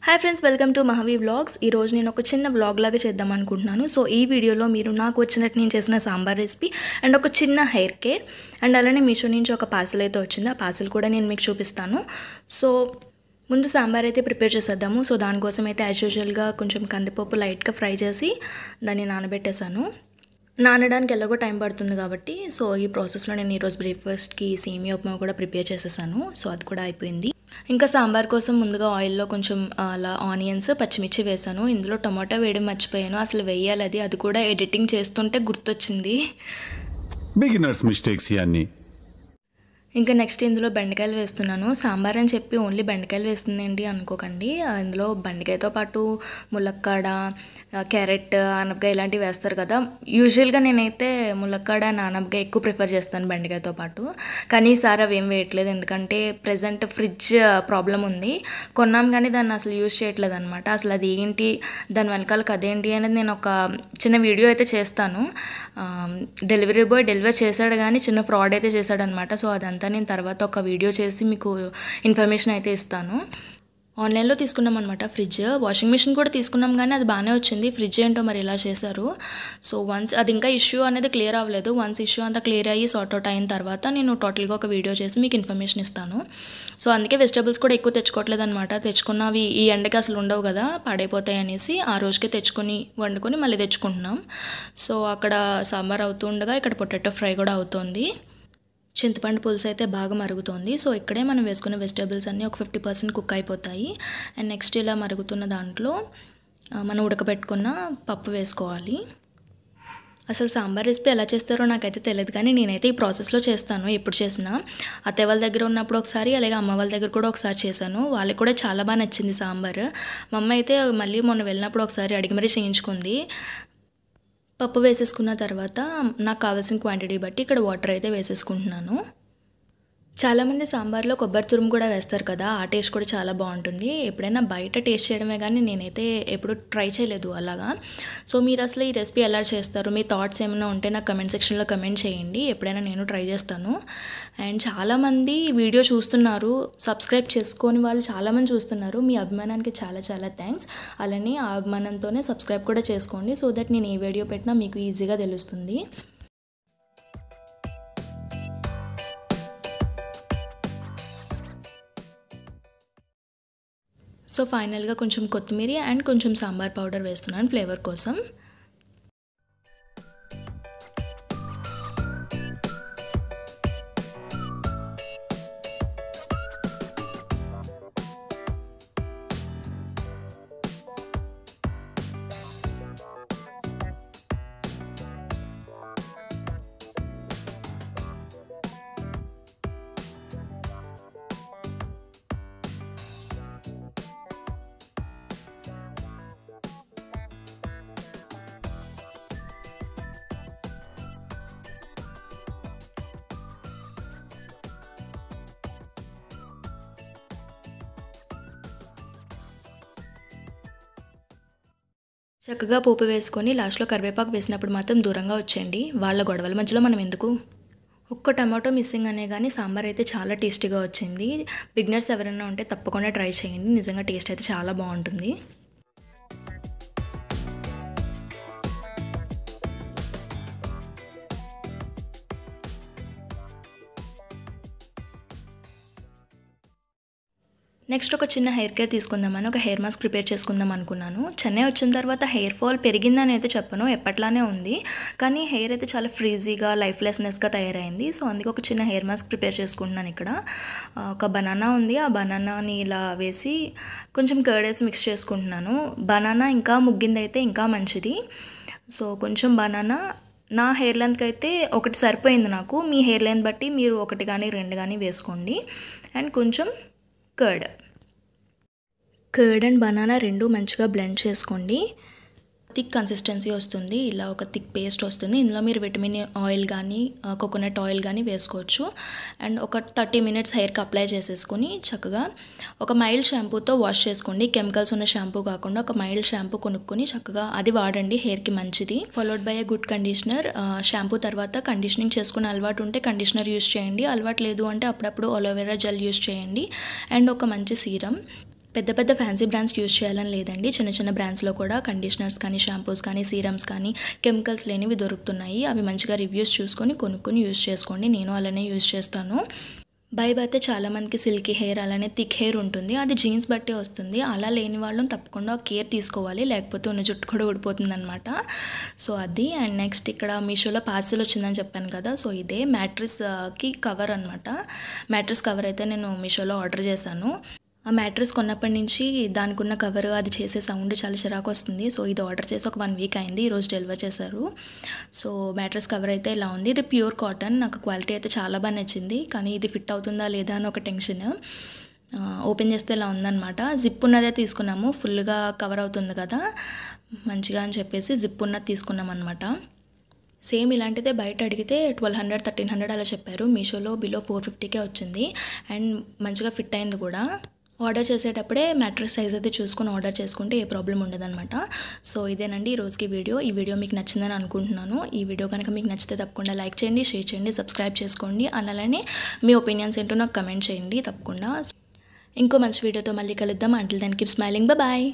Hi friends, welcome to Mahavi vlogs. ఈరోజు నేను ఒక చిన్న వ్లాగ్ లాగా చేద్దాం అనుకుంటున్నాను. సో ఈ వీడియోలో మీరు నాకు వచ్చినట్టు నేను చేసిన సాంబార్ రెసిపీ అండ్ ఒక చిన్న హెయిర్ కేర్ అండ్ అలానే మీషో నుంచి ఒక పార్సల్ అయితే వచ్చింది. ఆ పార్సల్ కూడా నేను మీకు చూపిస్తాను. సో ముందు సాంబార్ అయితే ప్రిపేర్ చేసేద్దాము. సో దానికోసం అయితే యాజ్ యూజువల్గా కొంచెం కందిపప్పు లైట్గా ఫ్రై చేసి దాన్ని నానబెట్టేశాను. నానడానికి ఎలాగో టైం పడుతుంది కాబట్టి సో ఈ ప్రాసెస్లో నేను ఈరోజు బ్రేక్ఫాస్ట్కి సేమియా ఉప్మా కూడా ప్రిపేర్ చేసేసాను. సో అది కూడా అయిపోయింది. ఇంకా సాంబార్ కోసం ముందుగా ఆయిల్లో కొంచెం అలా ఆనియన్స్ పచ్చిమిర్చి వేసాను. ఇందులో టమాటా వేయడం మర్చిపోయాను, అసలు వేయాలి. అది కూడా ఎడిటింగ్ చేస్తుంటే గుర్తొచ్చింది. బిగినర్స్ మిస్టేక్స్ ఇవన్నీ. ఇంకా నెక్స్ట్ ఇందులో బెండకాయలు వేస్తున్నాను. సాంబార్ అని చెప్పి ఓన్లీ బెండకాయలు వేస్తుందేంటి అనుకోకండి. ఇందులో బెండకాయతో పాటు ములక్కాడ, క్యారెట్, ఆనపకాయ ఇలాంటివి వేస్తారు కదా. యూజువల్గా నేనైతే ములక్కాడ, ఆనపకాయ ఎక్కువ ప్రిఫర్ చేస్తాను బెండకాయతో పాటు. కానీ ఈసారి అవి ఏం వేయట్లేదు, ఎందుకంటే ప్రజెంట్ ఫ్రిడ్జ్ ప్రాబ్లం ఉంది. కొన్నాం కానీ దాన్ని అసలు యూజ్ చేయట్లేదు అనమాట. అసలు అది ఏంటి, దాని వెనకాలకు అదేంటి అనేది నేను ఒక చిన్న వీడియో అయితే చేస్తాను. డెలివరీ బాయ్ డెలివర్ చేశాడు కానీ చిన్న ఫ్రాడ్ అయితే చేశాడనమాట. సో అదంతా నేను తర్వాత ఒక వీడియో చేసి మీకు ఇన్ఫర్మేషన్ అయితే ఇస్తాను. ఆన్లైన్లో తీసుకున్నాం అనమాట ఫ్రిడ్జ్. వాషింగ్ మిషన్ కూడా తీసుకున్నాం కానీ అది బాగానే వచ్చింది. ఫ్రిడ్జ్ ఏంటో మరి ఇలా చేశారు. సో వన్స్ అది ఇంకా ఇష్యూ అనేది క్లియర్ అవ్వలేదు. వన్స్ ఇష్యూ అంతా క్లియర్ అయ్యి సార్ట్ అవుట్ అయిన తర్వాత నేను టోటల్గా ఒక వీడియో చేసి మీకు ఇన్ఫర్మేషన్ ఇస్తాను. సో అందుకే వెజిటబుల్స్ కూడా ఎక్కువ తెచ్చుకోవట్లేదు అనమాట. తెచ్చుకున్నవి ఈ ఎండకి అసలు ఉండవు కదా, పాడైపోతాయి అనేసి ఆ రోజుకే తెచ్చుకొని వండుకొని మళ్ళీ తెచ్చుకుంటున్నాం. సో అక్కడ సాంబార్ అవుతూ ఉండగా ఇక్కడ పొటాటో ఫ్రై కూడా అవుతుంది. చింతపండు పులుసు అయితే బాగా మరుగుతోంది. సో ఇక్కడే మనం వేసుకున్న వెజిటేబుల్స్ అన్నీ ఒక 50% కుక్ అయిపోతాయి. అండ్ నెక్స్ట్ ఇలా మరుగుతున్న దాంట్లో మనం ఉడకబెట్టుకున్న పప్పు వేసుకోవాలి. అసలు సాంబార్ రెసిపీ ఎలా చేస్తారో నాకైతే తెలియదు, కానీ నేనైతే ఈ ప్రాసెస్లో చేస్తాను. ఎప్పుడు చేసినా అత్తయ్య వాళ్ళ దగ్గర ఉన్నప్పుడు ఒకసారి, అలాగే అమ్మ వాళ్ళ దగ్గర కూడా ఒకసారి చేశాను. వాళ్ళకి కూడా చాలా బాగా నచ్చింది సాంబార్. మా అమ్మ అయితే మళ్ళీ మొన్న వెళ్ళినప్పుడు ఒకసారి అడిగి మరీ చేయించుకుంది. పప్పు వేసేసుకున్న తర్వాత నాకు కావాల్సిన క్వాంటిటీ బట్టి ఇక్కడ వాటర్ అయితే వేసేసుకుంటున్నాను. చాలామంది సాంబార్లో కొబ్బరి తురుము కూడా వేస్తారు కదా, ఆ టేస్ట్ కూడా చాలా బాగుంటుంది. ఎప్పుడైనా బయట టేస్ట్ చేయడమే కానీ నేనైతే ఎప్పుడు ట్రై చేయలేదు అలాగా. సో మీరు అసలు ఈ రెసిపీ ఎలా చేస్తారు, మీ థాట్స్ ఏమైనా ఉంటే నాకు కమెంట్ సెక్షన్లో కమెంట్ చేయండి. ఎప్పుడైనా నేను ట్రై చేస్తాను. అండ్ చాలామంది వీడియో చూస్తున్నారు, సబ్స్క్రైబ్ చేసుకొని వాళ్ళు చాలామంది చూస్తున్నారు. మీ అభిమానానికి చాలా చాలా థ్యాంక్స్. అలానే ఆ అభిమానంతోనే సబ్స్క్రైబ్ కూడా చేసుకోండి, సో దట్ నేను ఏ వీడియో పెట్టినా మీకు ఈజీగా తెలుస్తుంది. సో ఫైనల్గా కొంచెం కొత్తిమీర అండ్ కొంచెం సాంబార్ పౌడర్ వేస్తున్నాను ఫ్లేవర్ కోసం. చక్కగా పోపు వేసుకొని లాస్ట్లో కరివేపాకు వేసినప్పుడు మాత్రం దూరంగా వచ్చేయండి. వాళ్ళ గొడవల మధ్యలో మనం ఎందుకు. ఒక్క టమాటో మిస్సింగ్ అనే కానీ సాంబార్ అయితే చాలా టేస్టీగా వచ్చింది. బిగినర్స్ ఎవరైనా ఉంటే తప్పకుండా ట్రై చేయండి. నిజంగా టేస్ట్ అయితే చాలా బాగుంటుంది. నెక్స్ట్ ఒక చిన్న హెయిర్ కేర్ తీసుకుందామని ఒక హెయిర్ మాస్క్ ప్రిపేర్ చేసుకుందాం అనుకున్నాను. చెన్నై వచ్చిన తర్వాత హెయిర్ ఫాల్ పెరిగిందని అయితే చెప్పను, ఎప్పట్లానే ఉంది. కానీ హెయిర్ అయితే చాలా ఫ్రీజీగా లైఫ్లెస్నెస్గా తయారైంది. సో అందుకే ఒక చిన్న హెయిర్ మాస్క్ ప్రిపేర్ చేసుకుంటున్నాను. ఇక్కడ ఒక బనానా ఉంది, ఆ బనానాని ఇలా వేసి కొంచెం కర్డ్ వేసి మిక్స్ చేసుకుంటున్నాను. బనానా ఇంకా ముగ్గిందైతే ఇంకా మంచిది. సో కొంచెం బనానా నా హెయిర్ లెంత్కి అయితే ఒకటి సరిపోయింది నాకు. మీ హెయిర్ లెంత్ బట్టి మీరు ఒకటి కానీ 2 కానీ వేసుకోండి. అండ్ కొంచెం కర్డ్ అండ్ బనానా రెండు మంచిగా బ్లెండ్ చేసుకోండి. థిక్ కన్సిస్టెన్సీ వస్తుంది, ఇలా ఒక థిక్ పేస్ట్ వస్తుంది. ఇందులో మీరు విటమిన్ ఆయిల్ కానీ కోకోనట్ ఆయిల్ కానీ వేసుకోవచ్చు. అండ్ ఒక 30 minutes హెయిర్కి అప్లై చేసేసుకొని చక్కగా ఒక మైల్డ్ షాంపూతో వాష్ చేసుకోండి. కెమికల్స్ ఉన్న షాంపూ కాకుండా ఒక మైల్డ్ షాంపూ కొనుక్కొని చక్కగా అది వాడండి, హెయిర్కి మంచిది. Followed by a good conditioner. Shampoo తర్వాత కండిషనింగ్ చేసుకునే అలవాటు ఉంటే కండిషనర్ యూస్ చేయండి, అలవాటు లేదు అంటే అప్పుడప్పుడు అలోవెరా జెల్ యూస్ చేయండి. అండ్ ఒక మంచి సీరం. పెద్ద పెద్ద ఫ్యాన్సీ బ్రాండ్స్ యూజ్ చేయాలని లేదండి. చిన్న చిన్న బ్రాండ్స్లో కూడా కండిషనర్స్ కానీ, షాంపూస్ కానీ, సీరమ్స్ కానీ కెమికల్స్ లేనివి దొరుకుతున్నాయి. అవి మంచిగా రివ్యూస్ చూసుకొని కొనుక్కొని యూజ్ చేసుకోండి. నేను అలానే యూజ్ చేస్తాను. బైబ్ అయితే చాలామందికి సిల్కీ హెయిర్ అలానే థిక్ హెయిర్ ఉంటుంది. అది జీన్స్ బట్టి వస్తుంది. అలా లేని వాళ్ళు తప్పకుండా కేర్ తీసుకోవాలి, లేకపోతే ఉన్న జుట్టు కూడా ఊడిపోతుంది అనమాట. సో అది. అండ్ నెక్స్ట్ ఇక్కడ మీషోలో పార్సిల్ వచ్చిందని చెప్పాను కదా, సో ఇదే మ్యాట్రిస్కి కవర్ అనమాట. మ్యాట్రిస్ కవర్ అయితే నేను మీషోలో ఆర్డర్ చేశాను. ఆ మ్యాట్రిస్ కొన్నప్పటి నుంచి దానికి ఉన్న కవర్ అది చేసే సౌండ్ చాలా చిరాకు వస్తుంది. సో ఇది ఆర్డర్ చేసి ఒక 1 వీక్ అయింది. ఈరోజు డెలివర్ చేశారు. సో మ్యాట్రిస్ కవర్ అయితే ఇలా ఉంది. ఇది ప్యూర్ కాటన్. నాకు క్వాలిటీ అయితే చాలా బాగా నచ్చింది. కానీ ఇది ఫిట్ అవుతుందా లేదా అని ఒక టెన్షన్. ఓపెన్ చేస్తే ఇలా ఉందన్నమాట. జిప్ ఉన్నదే తీసుకున్నాము. ఫుల్గా కవర్ అవుతుంది కదా మంచిగా అని చెప్పేసి జిప్ ఉన్నది తీసుకున్నాం అనమాట. సేమ్ ఇలాంటిదే బయట అడిగితే 1200, 1300 అలా చెప్పారు. మీషోలో బిలో 450కే వచ్చింది. అండ్ మంచిగా ఫిట్ అయింది కూడా. ఆర్డర్ చేసేటప్పుడే మ్యాట్రిస్ సైజ్ అయితే చూసుకొని ఆర్డర్ చేసుకుంటే ఏ ప్రాబ్లం ఉండదన్నమాట. సో ఇదేనండి ఈరోజుకి వీడియో. ఈ వీడియో మీకు నచ్చిందని అనుకుంటున్నాను. ఈ వీడియో కనుక మీకు నచ్చితే తప్పకుండా లైక్ చేయండి, షేర్ చేయండి, సబ్స్క్రైబ్ చేసుకోండి. అలానే మీ ఒపీనియన్స్ ఏంటో నాకు కమెంట్ చేయండి తప్పకుండా. ఇంకో మంచి వీడియోతో మళ్ళీ కలుద్దాం. Until then keep smiling. Bye.